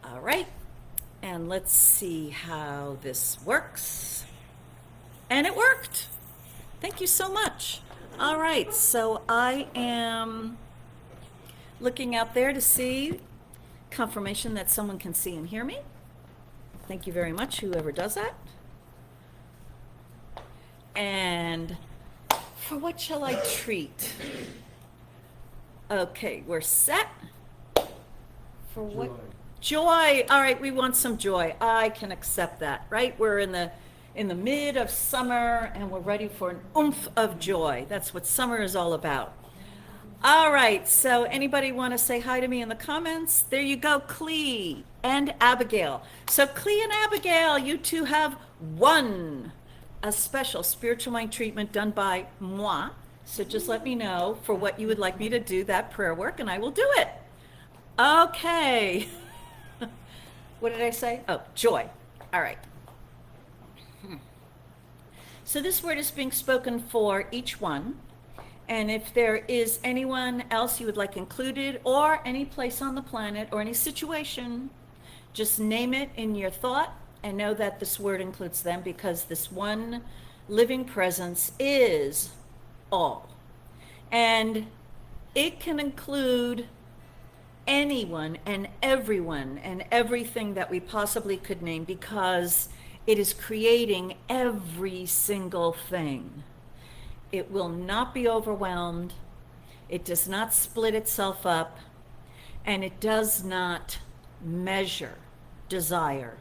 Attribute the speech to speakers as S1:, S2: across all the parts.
S1: All right, and let's see how this works. And it worked. Thank you so much. All right, so I am looking out there to see confirmation that someone can see and hear me. Thank you very much, whoever does that. And for what shall I treat? Okay, we're set. For what? Joy. All right, we want some joy. I can accept that, right? We're in the mid of summer and we're ready for an oomph of joy. That's what summer is all about. All right, so anybody want to say hi to me in the comments? There you go, Clee and Abigail. So Clee and Abigail, you two have won a special spiritual mind treatment done by moi. So just let me know for what you would like me to do that prayer work and I will do it. Okay. What did I say? Oh, joy. All right. So this word is being spoken for each one. And if there is anyone else you would like included, or any place on the planet, or any situation, just name it in your thought and know that this word includes them, because this one living presence is all. And it can include anyone and everyone and everything that we possibly could name, because it is creating every single thing. It will not be overwhelmed. It does not split itself up, and it does not measure desire.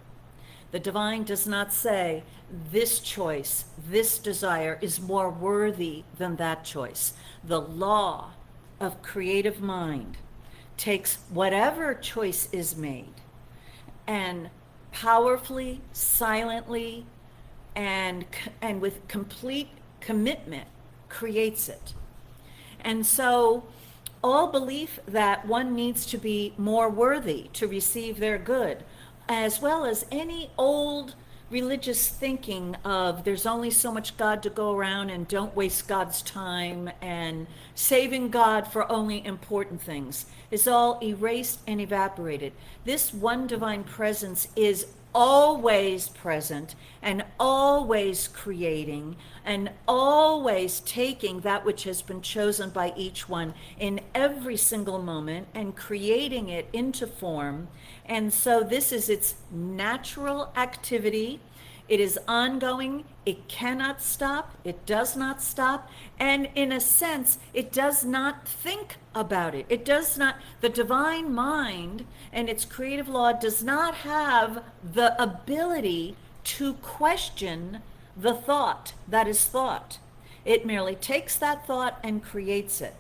S1: The divine does not say this choice, this desire is more worthy than that choice. The law of creative mind takes whatever choice is made and powerfully, silently, and with complete commitment creates it. And so all belief that one needs to be more worthy to receive their good, as well as any old religious thinking of there's only so much God to go around and don't waste God's time and saving God for only important things, is all erased and evaporated. This one divine presence is always present and always creating and always taking that which has been chosen by each one in every single moment and creating it into form. And so this is its natural activity. It is ongoing. It cannot stop. It does not stop. And in a sense, it does not think about it. It does not, the divine mind and its creative law does not have the ability to question the thought that is thought. It merely takes that thought and creates it.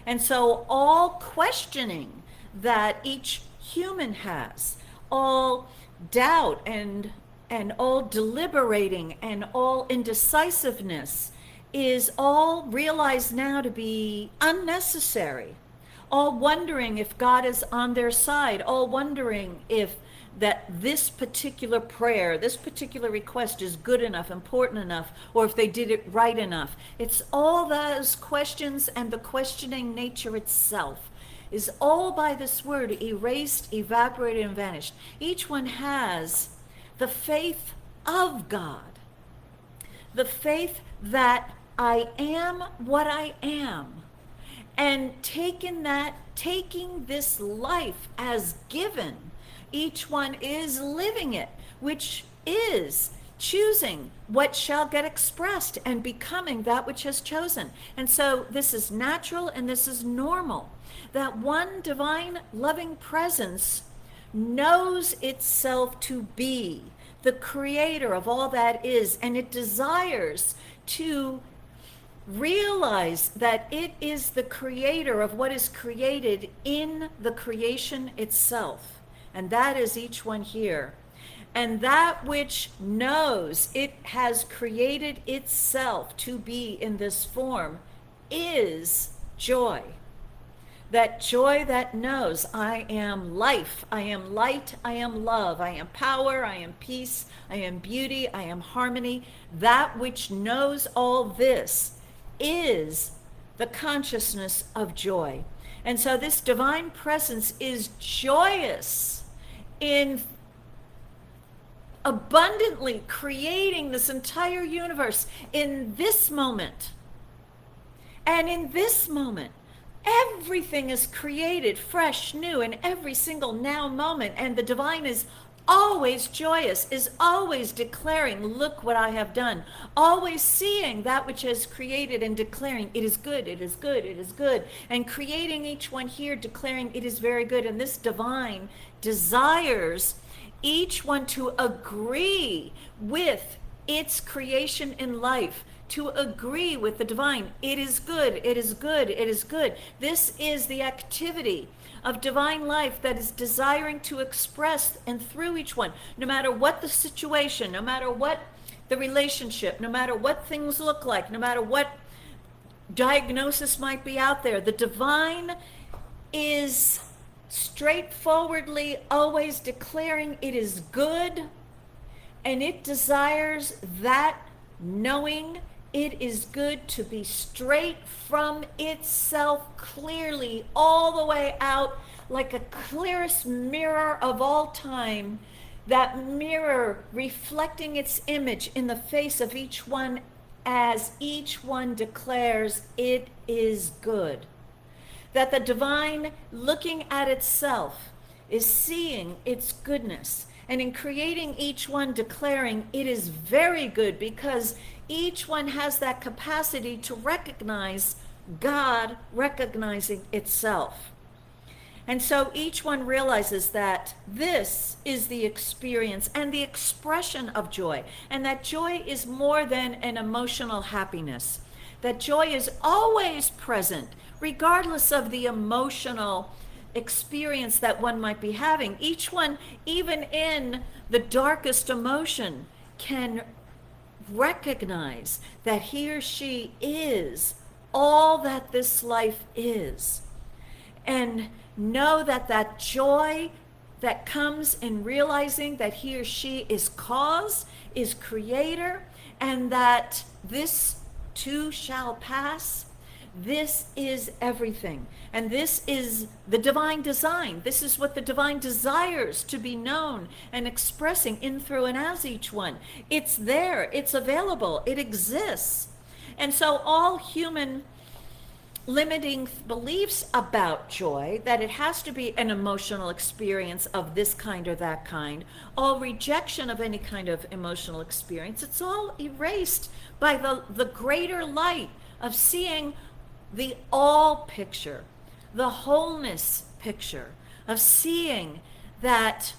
S1: And so all questioning that each human has, all doubt and all deliberating and all indecisiveness is all realized now to be unnecessary. All wondering if God is on their side, all wondering if that this particular prayer, this particular request is good enough, important enough, or if they did it right enough. It's all those questions, and the questioning nature itself is all by this word erased, evaporated, and vanished. Each one has the faith of God, the faith that I am what I am, and taking this life as given, each one is living it, which is choosing what shall get expressed and becoming that which has chosen. And so this is natural and this is normal. That one divine loving presence knows itself to be the creator of all that is, and it desires to realize that it is the creator of what is created in the creation itself. And that is each one here. And that which knows it has created itself to be in this form is joy. That joy that knows I am life, I am light, I am love, I am power, I am peace, I am beauty, I am harmony. That which knows all this is the consciousness of joy. And so this divine presence is joyous in abundantly creating this entire universe in this moment. And in this moment, everything is created fresh, new, in every single now moment. And the divine is always joyous, is always declaring, look what I have done. Always seeing that which is created and declaring, it is good, it is good, it is good. And creating each one here, declaring it is very good. And this divine desires each one to agree with its creation in life, to agree with the divine. It is good, it is good, it is good. This is the activity of divine life that is desiring to express and through each one, no matter what the situation, no matter what the relationship, no matter what things look like, no matter what diagnosis might be out there. The divine is straightforwardly always declaring it is good, and it desires that knowing it is good to be straight from itself clearly all the way out, like a clearest mirror of all time, that mirror reflecting its image in the face of each one as each one declares it is good. That the divine, looking at itself, is seeing its goodness, and in creating each one declaring it is very good, because each one has that capacity to recognize God recognizing itself. And so each one realizes that this is the experience and the expression of joy, and that joy is more than an emotional happiness, that joy is always present regardless of the emotional experience that one might be having. Each one, even in the darkest emotion, can recognize that he or she is all that this life is, and know that that joy that comes in realizing that he or she is cause, is creator, and that this too shall pass. This is everything. And this is the divine design. This is what the divine desires to be known and expressing in, through, and as each one. It's there. It's available. It exists. And so all human limiting beliefs about joy, that it has to be an emotional experience of this kind or that kind, all rejection of any kind of emotional experience, it's all erased by the greater light of seeing the all picture, the wholeness picture, of seeing that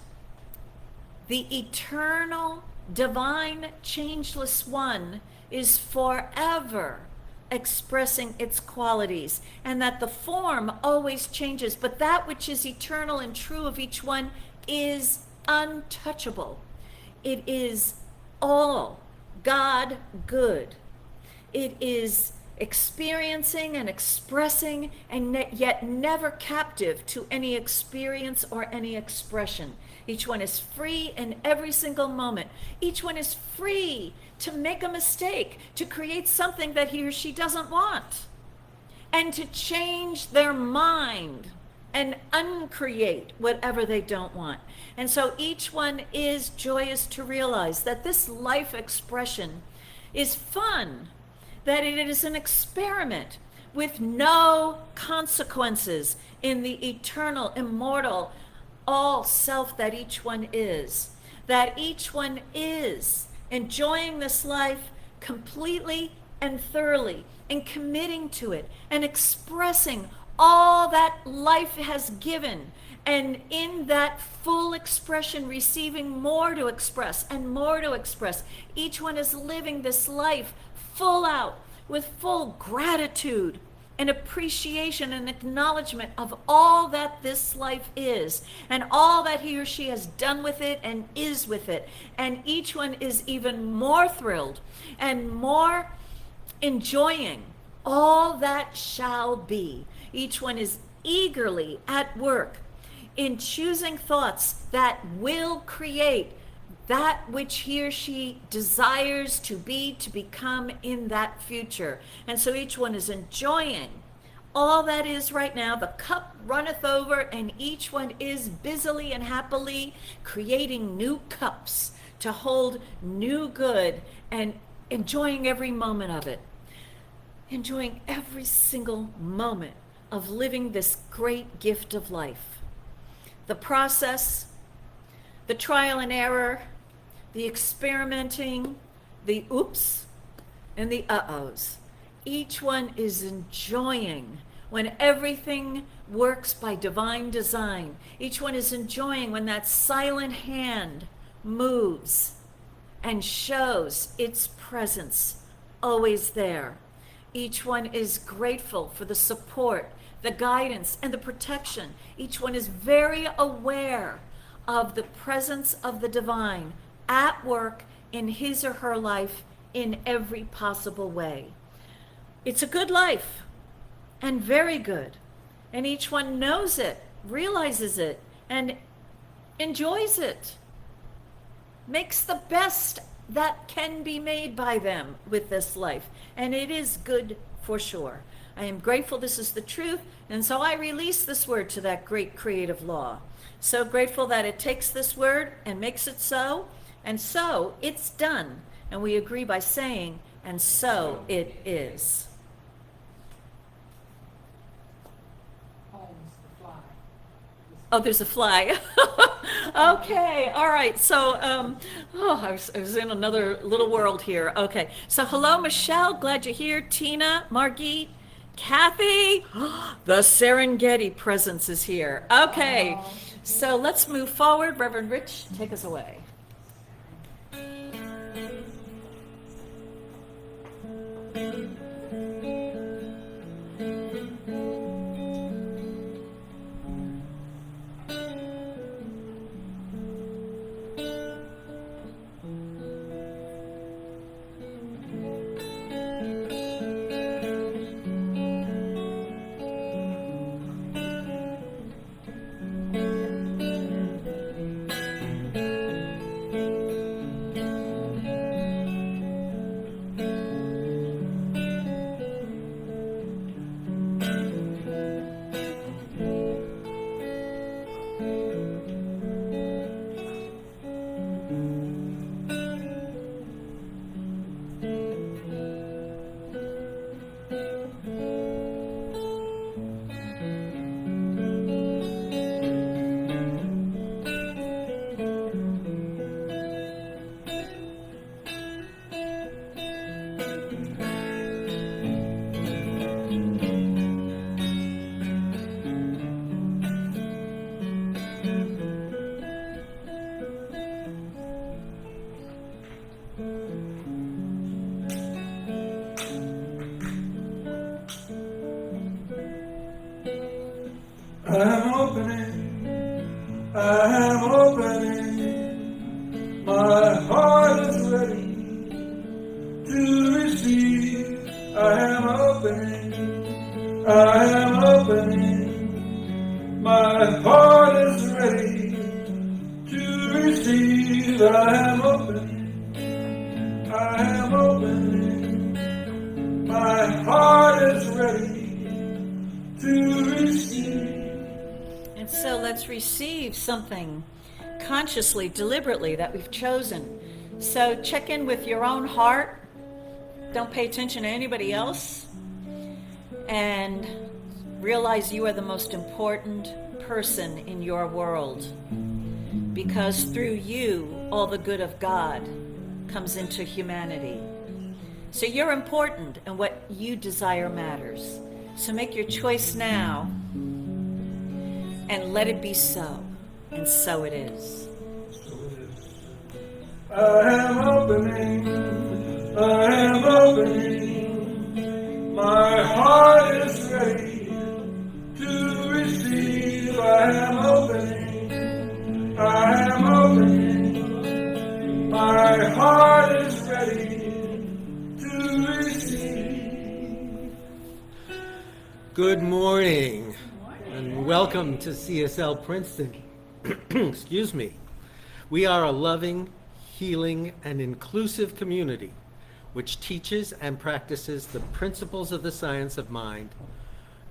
S1: the eternal, divine, changeless one is forever expressing its qualities, and that the form always changes, but that which is eternal and true of each one is untouchable. It is all God good. It is experiencing and expressing, and yet never captive to any experience or any expression. Each one is free in every single moment. Each one is free to make a mistake, to create something that he or she doesn't want, and to change their mind and uncreate whatever they don't want. And so each one is joyous to realize that this life expression is fun, that it is an experiment with no consequences in the eternal, immortal, all self that each one is, that each one is enjoying this life completely and thoroughly, and committing to it, and expressing all that life has given, and in that full expression receiving more to express and more to express. Each one is living this life full out, with full gratitude and appreciation and acknowledgement of all that this life is, and all that he or she has done with it and is with it. And each one is even more thrilled and more enjoying all that shall be. Each one is eagerly at work in choosing thoughts that will create that which he or she desires to be, to become in that future. And so each one is enjoying all that is right now. The cup runneth over, and each one is busily and happily creating new cups to hold new good and enjoying every moment of it. Enjoying every single moment of living this great gift of life. The process, the trial and error, the experimenting, the oops, and the uh-ohs. Each one is enjoying when everything works by divine design. Each one is enjoying when that silent hand moves and shows its presence always there. Each one is grateful for the support, the guidance, and the protection. Each one is very aware of the presence of the divine at work in his or her life in every possible way. It's a good life, and very good. And each one knows it, realizes it, and enjoys it. Makes the best that can be made by them with this life. And it is good for sure. I am grateful this is the truth, and so I release this word to that great creative law. So grateful that it takes this word and makes it so, and so it's done. And we agree by saying, and so it is. Oh, there's a fly. Okay, all right. So, I was in another little world here. Okay, so hello, Michelle. Glad you're here. Tina, Margit, Kathy. The Serengeti presence is here. Okay, so let's move forward. Reverend Rich, take us away.
S2: I'm opening, my heart is ready to receive. I am opening, my heart is ready to receive. I am opening, my heart is ready to receive.
S1: So let's receive something consciously, deliberately that we've chosen. So check in with your own heart. Don't pay attention to anybody else. And realize you are the most important person in your world. Because through you, all the good of God comes into humanity. So you're important, and what you desire matters. So make your choice now. And let it be so. And so it is.
S2: I am opening. My heart is ready to receive. I am opening. My heart is ready to receive.
S3: Good morning. And welcome to CSL Princeton. Excuse me. We are a loving, healing, and inclusive community which teaches and practices the principles of the science of mind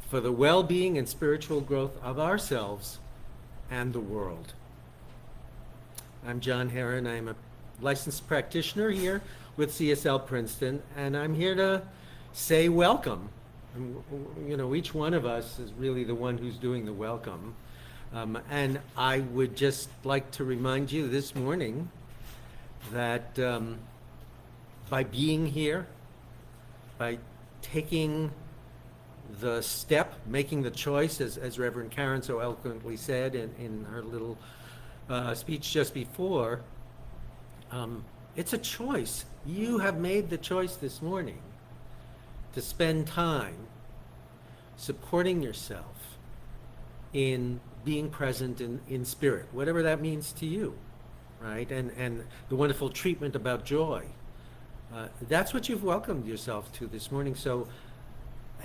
S3: for the well-being and spiritual growth of ourselves and the world. I'm John Herron. I'm a licensed practitioner here with CSL Princeton, and I'm here to say welcome. And, you know, each one of us is really the one who's doing the welcome. And I would just like to remind you this morning that by being here, by taking the step, making the choice, as Reverend Karen so eloquently said in her little speech just before, it's a choice. You have made the choice this morning to spend time supporting yourself in being present in spirit, whatever that means to you, right? And the wonderful treatment about joy. That's what you've welcomed yourself to this morning. So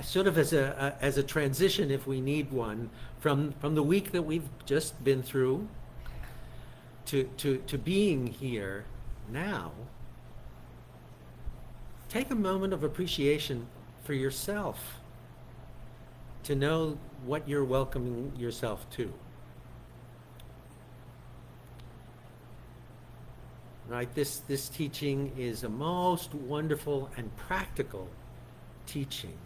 S3: sort of as a transition, if we need one, from the week that we've just been through to being here now, take a moment of appreciation for yourself to know what you're welcoming yourself to. Right? This teaching is a most wonderful and practical teaching.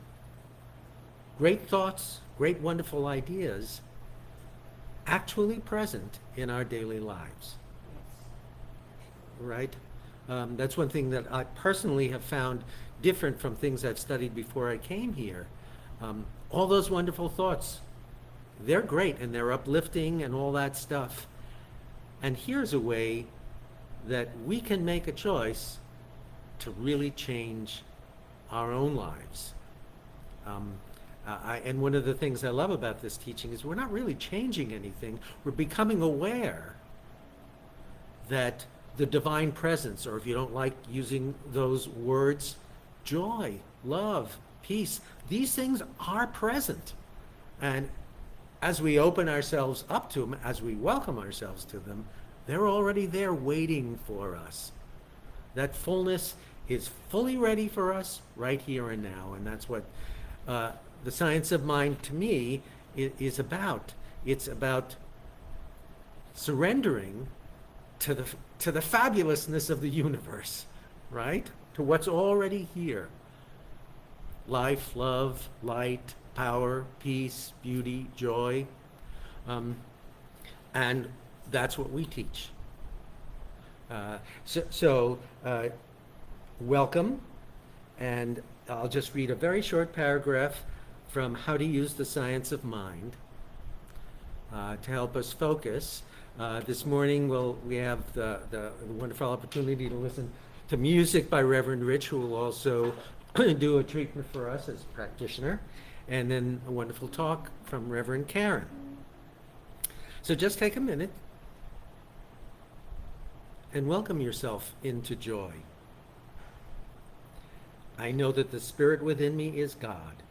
S3: Great thoughts, great wonderful ideas, actually present in our daily lives. Right? That's one thing that I personally have found different from things I've studied before I came here. All those wonderful thoughts, they're great and they're uplifting and all that stuff. And here's a way that we can make a choice to really change our own lives. And one of the things I love about this teaching is we're not really changing anything. We're becoming aware that the divine presence, or if you don't like using those words, joy, love, peace, these things are present. And as we open ourselves up to them, as we welcome ourselves to them, they're already there waiting for us. That fullness is fully ready for us right here and now. And that's what the science of mind, to me, is about. It's about surrendering to the fabulousness of the universe, right? To what's already here. Life, love, light, power, peace, beauty, joy. And that's what we teach. So welcome. And I'll just read a very short paragraph from How to Use the Science of Mind to help us focus. This morning we have the wonderful opportunity to listen to music by Reverend Rich, who will also do a treatment for us as a practitioner, and then a wonderful talk from Reverend Karen. So just take a minute and welcome yourself into joy. I know that the spirit within me is God.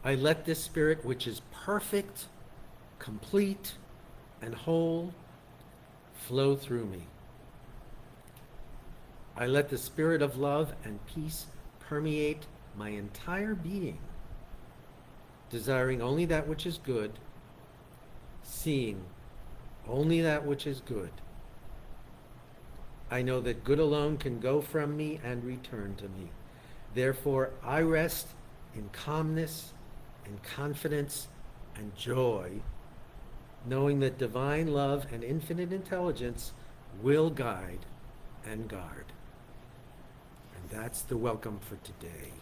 S3: I let this spirit, which is perfect, complete, and whole, flow through me. I let the spirit of love and peace permeate my entire being, desiring only that which is good, seeing only that which is good. I know that good alone can go from me and return to me. Therefore, I rest in calmness and confidence and joy, knowing that divine love and infinite intelligence will guide and guard. And that's the welcome for today.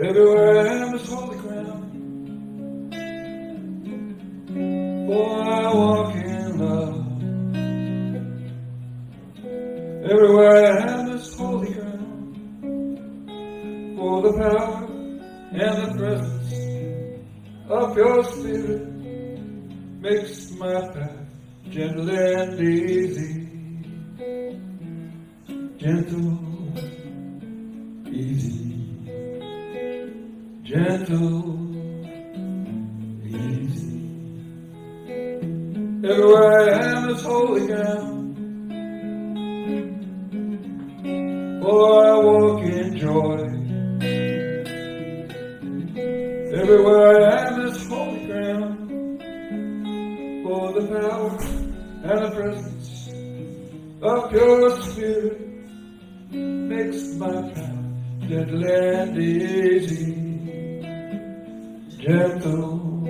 S2: Everywhere I am is holy ground, for I walk in love. for the power and the presence of your spirit makes my path gentle and easy. Gentle, easy, gentle, easy. Everywhere I am is holy ground, for I walk in joy. Everywhere I am is holy ground, for the power and the presence of your spirit makes my path gentle and easy. Gentle,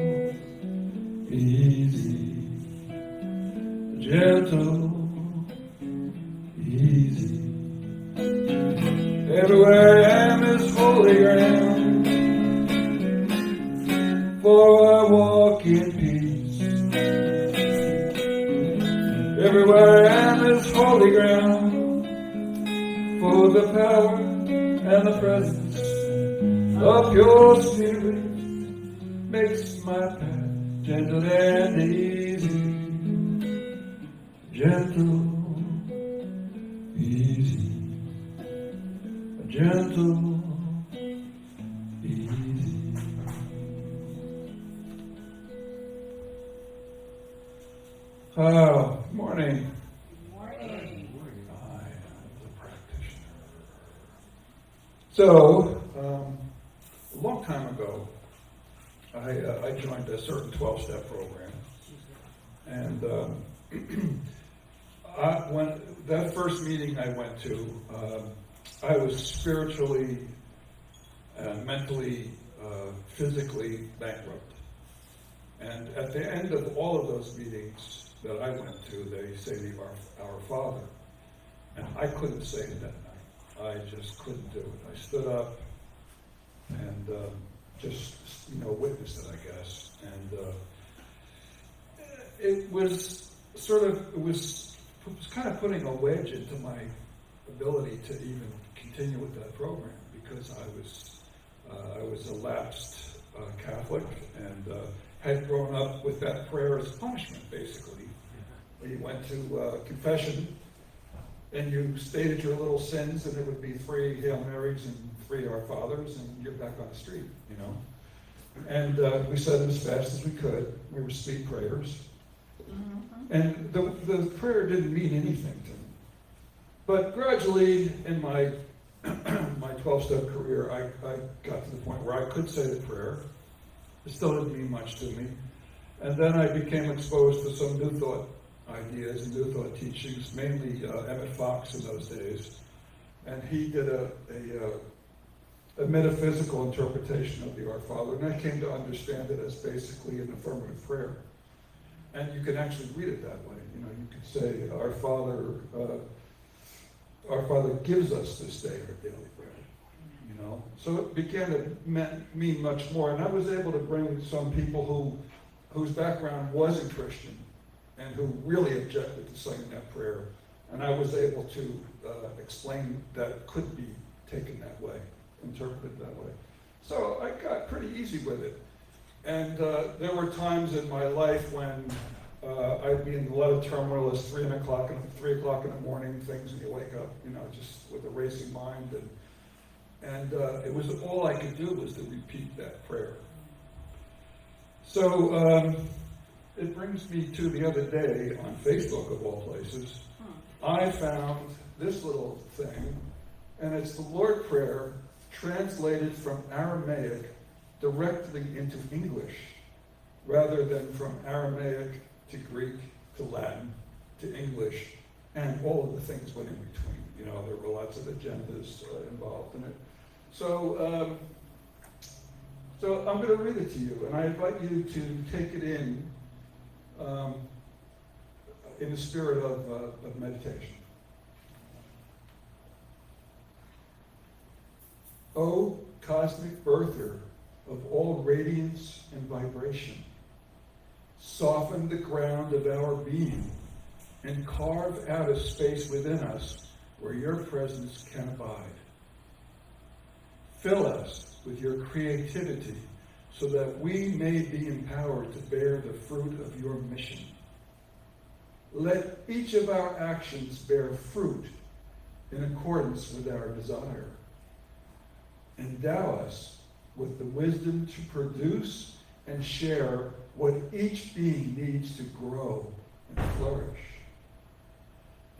S2: easy, gentle, easy. Everywhere I am is holy ground, for I walk in peace. Everywhere I am is holy ground, for the power and the presence of your spirit makes my path gentle and easy. Gentle, easy, gentle, easy. Good morning. So, a long time ago, I joined a certain 12-step program, and when that first meeting I went to, I was spiritually, mentally, physically bankrupt. And at the end of all of those meetings that I went to, they say our Father, and I couldn't say it that night. I just couldn't do it. I stood up and just, witnessed it, I guess. And it was kind of putting a wedge into my ability to even continue with that program, because I was a lapsed Catholic and had grown up with that prayer as punishment, basically. You went to confession, and you stated your little sins, and it would be 3 Hail Marys and 3 Our Fathers, and you're back on the street, And we said it as fast as we could. We were speed prayers. Mm-hmm. And the prayer didn't mean anything to me. But gradually, in my 12-step career, I got to the point where I could say the prayer. It still didn't mean much to me. And then I became exposed to some New Thought ideas and New Thought teachings, mainly Emmett Fox in those days. And he did a metaphysical interpretation of the Our Father, and I came to understand it as basically an affirmative prayer. And you can actually read it that way. You could say, Our Father gives us this day our daily bread. So it began to mean much more. And I was able to bring some people whose background wasn't Christian and who really objected to saying that prayer. And I was able to explain that it could be taken that way, interpreted that way. So I got pretty easy with it. And there were times in my life when I'd be in a lot of turmoil. It's 3 o'clock in the morning, things, and you wake up, just with a racing mind. And it was all I could do was to repeat that prayer. So it brings me to the other day on Facebook, of all places. I found this little thing, and it's the Lord Prayer translated from Aramaic directly into English, rather than from Aramaic to Greek to Latin to English, and all of the things went in between. There were lots of agendas involved in it. So I'm going to read it to you, and I invite you to take it in the spirit of meditation. O cosmic birther of all radiance and vibration, soften the ground of our being and carve out a space within us where your presence can abide. Fill us with your creativity so that we may be empowered to bear the fruit of your mission. Let each of our actions bear fruit in accordance with our desire. Endow us with the wisdom to produce and share what each being needs to grow and flourish.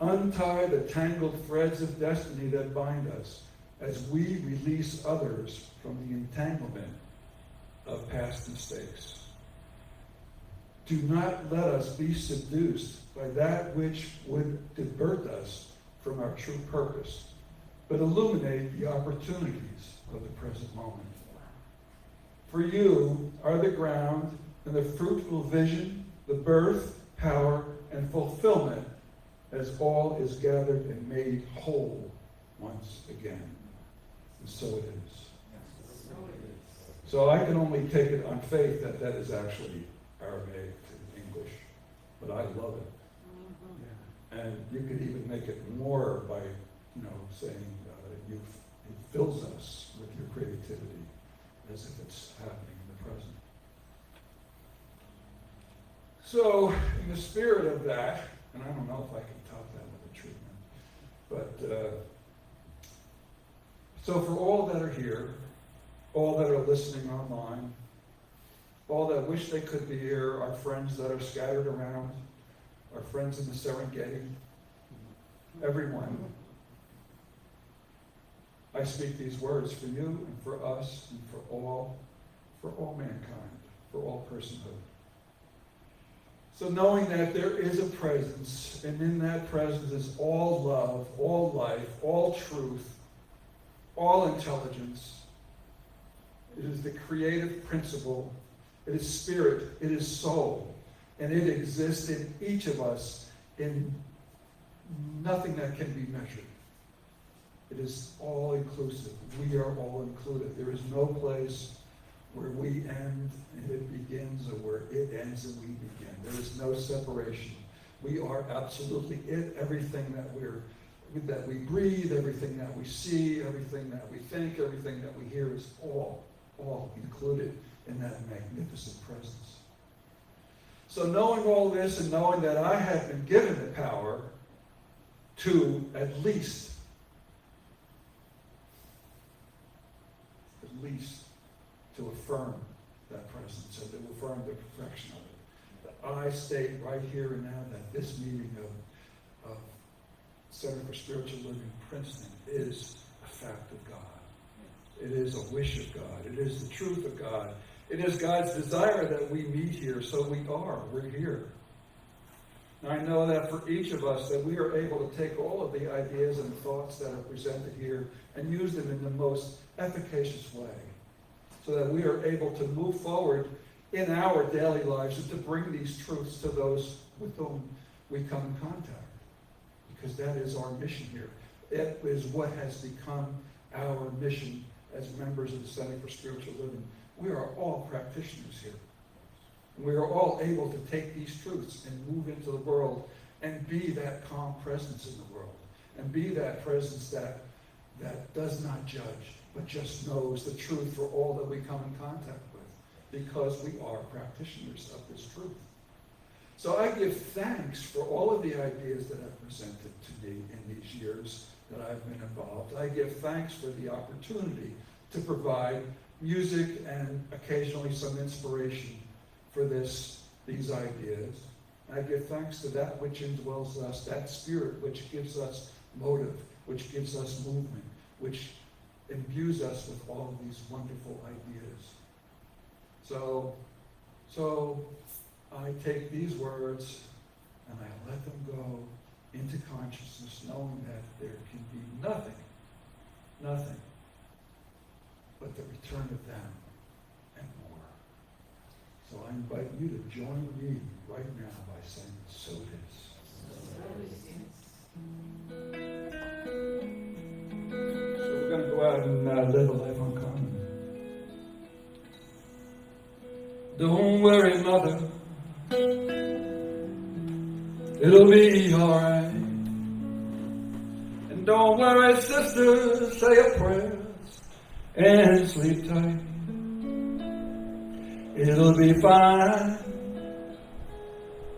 S2: Untie the tangled threads of destiny that bind us as we release others from the entanglement of past mistakes. Do not let us be seduced by that which would divert us from our true purpose, but illuminate the opportunities of the present moment. For you are the ground and the fruitful vision, the birth, power, and fulfillment as all is gathered and made whole once again. And so it is. So I can only take it on faith that that is actually Aramaic to English, but I love it. And you could even make it more by, saying it fills us with your creativity as if it's happening in the present. So, in the spirit of that, and I don't know if I can top that with a treatment, but so for all that are here, all that are listening online, all that wish they could be here, our friends that are scattered around, our friends in the Serengeti, everyone, I speak these words for you and for us and for all mankind, for all personhood. So knowing that there is a presence, and in that presence is all love, all life, all truth, all intelligence. It is the creative principle. It is spirit. It is soul. And it exists in each of us in nothing that can be measured. It is all inclusive. We are all included. There is no place where we end and it begins, or where it ends and we begin. There is no separation. We are absolutely it. Everything that we breathe, everything that we see, everything that we think, everything that we hear is all included in that magnificent presence. So knowing all this and knowing that I have been given the power to at least to affirm that presence and to affirm the perfection of it. That I state right here and now that this meeting of Center for Spiritual Living Princeton is a fact of God. It is a wish of God. It is the truth of God. It is God's desire that we meet here, so we're here. And I know that for each of us, that we are able to take all of the ideas and thoughts that are presented here and use them in the most efficacious way, so that we are able to move forward in our daily lives and to bring these truths to those with whom we come in contact. Because that is our mission here. It is what has become our mission as members of the Center for Spiritual Living. We are all practitioners here. We are all able to take these truths and move into the world and be that calm presence in the world. And be that presence that does not judge, but just knows the truth for all that we come in contact with. Because we are practitioners of this truth. So I give thanks for all of the ideas that have presented to me in these years that I've been involved. I give thanks for the opportunity to provide music and occasionally some inspiration for these ideas. I give thanks to that which indwells us, that spirit which gives us motive, which gives us movement, which imbues us with all of these wonderful ideas. So I take these words and I let them go into consciousness, knowing that there can be nothing but the return of them and more. So I invite you to join me right now by saying, so it is. So we're going to go out and live a life uncommon. Don't worry, mother. It'll be alright. And don't worry, sister, say a prayer. and sleep tight. It'll be fine,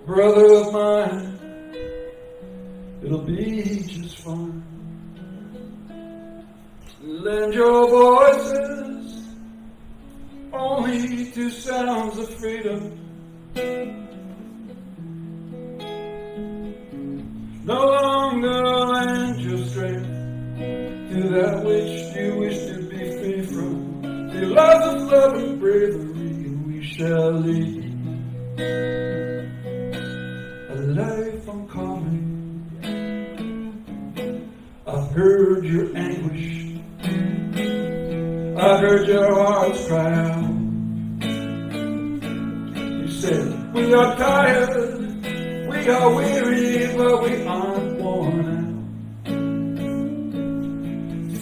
S2: brother of mine. It'll be just fine. Lend your voices only to sounds of freedom. No longer lend your strength to that which you wish to be free from. The lives of love and bravery we shall lead. A life uncommon. I've heard your anguish. I've heard your hearts cry out. You said, we are tired, we are weary, but we aren't worn out.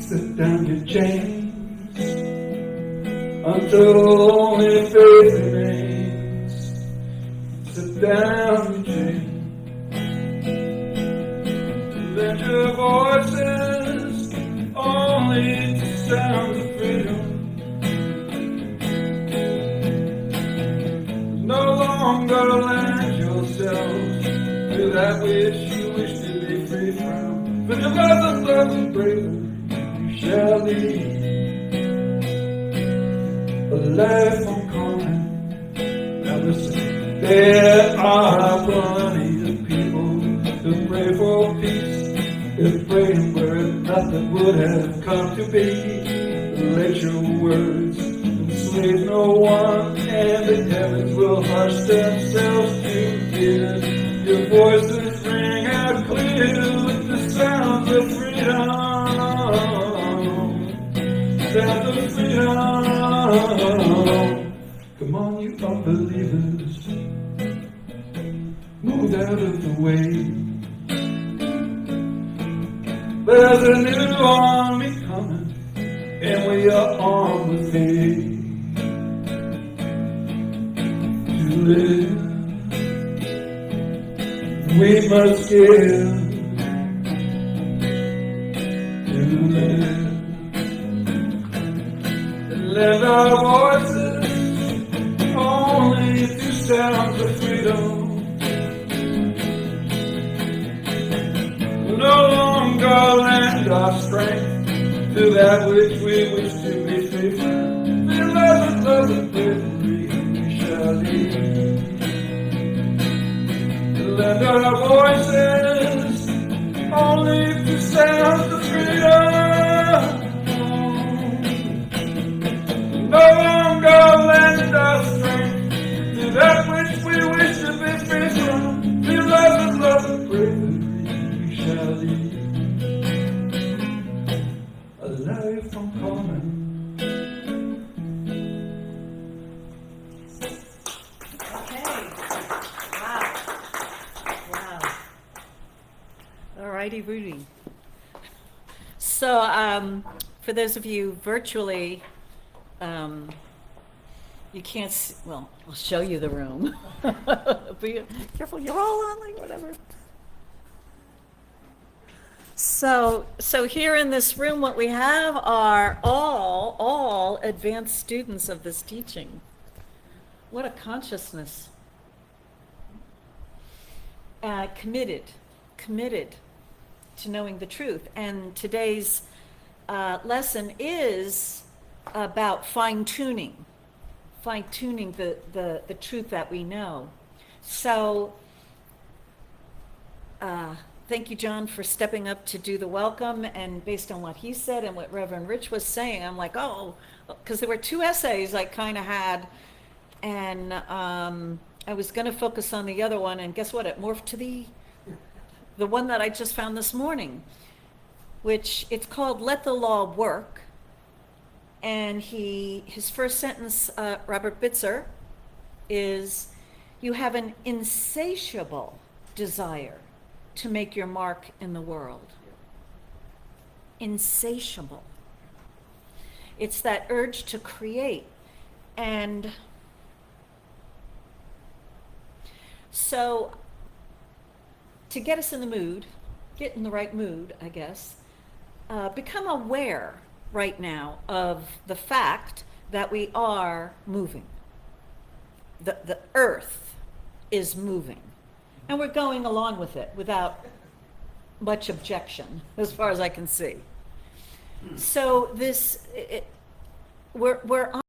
S2: Sit down your chains until only faith remains. Sit down your chains. Let your voices only to sounds of freedom. No longer lend yourselves to that which you wish to be free from. For the love of love and bravery you shall lead. A life uncommon. Now listen, there are plenty of people who pray for peace. If praying were nothing would have come to be. Let your words enslave no one, and the heavens will hush themselves to tears. Your voices ring out clear with the sounds of freedom. Sounds of freedom. Come on, you unbelievers, move out of the way. There's a new army coming, and we are armed with faith to live. We must give to live. And lend our voices only to sounds of freedom. No longer lend our strength to that which we wish to be free from. The love and bravery we shall lead. Lend our voices only to sounds of freedom. No longer lend our strength to that which we wish to be free from. The love and bravery shall lead. A life uncommon.
S1: Okay. Wow. Wow. All righty, Rudy. So, for those of you virtually, you can't see, well, I'll show you the room. Be careful, you're all on, like, whatever. So here in this room, what we have are all advanced students of this teaching. What a consciousness. Committed to knowing the truth. And today's lesson is about fine-tuning the truth that we know. So, thank you, John, for stepping up to do the welcome. And based on what he said and what Reverend Rich was saying, I'm like, oh, because there were two essays I kind of had, and I was going to focus on the other one, and guess what? It morphed to the one that I just found this morning, which it's called "Let the Law Work." And his first sentence, Robert Bitzer, is, "You have an insatiable desire to make your mark in the world." Insatiable. It's that urge to create. And so, to get us in the mood, get in the right mood, I guess, become aware right now of the fact that we are moving. The earth is moving, and we're going along with it without much objection, as far as I can see. So we're on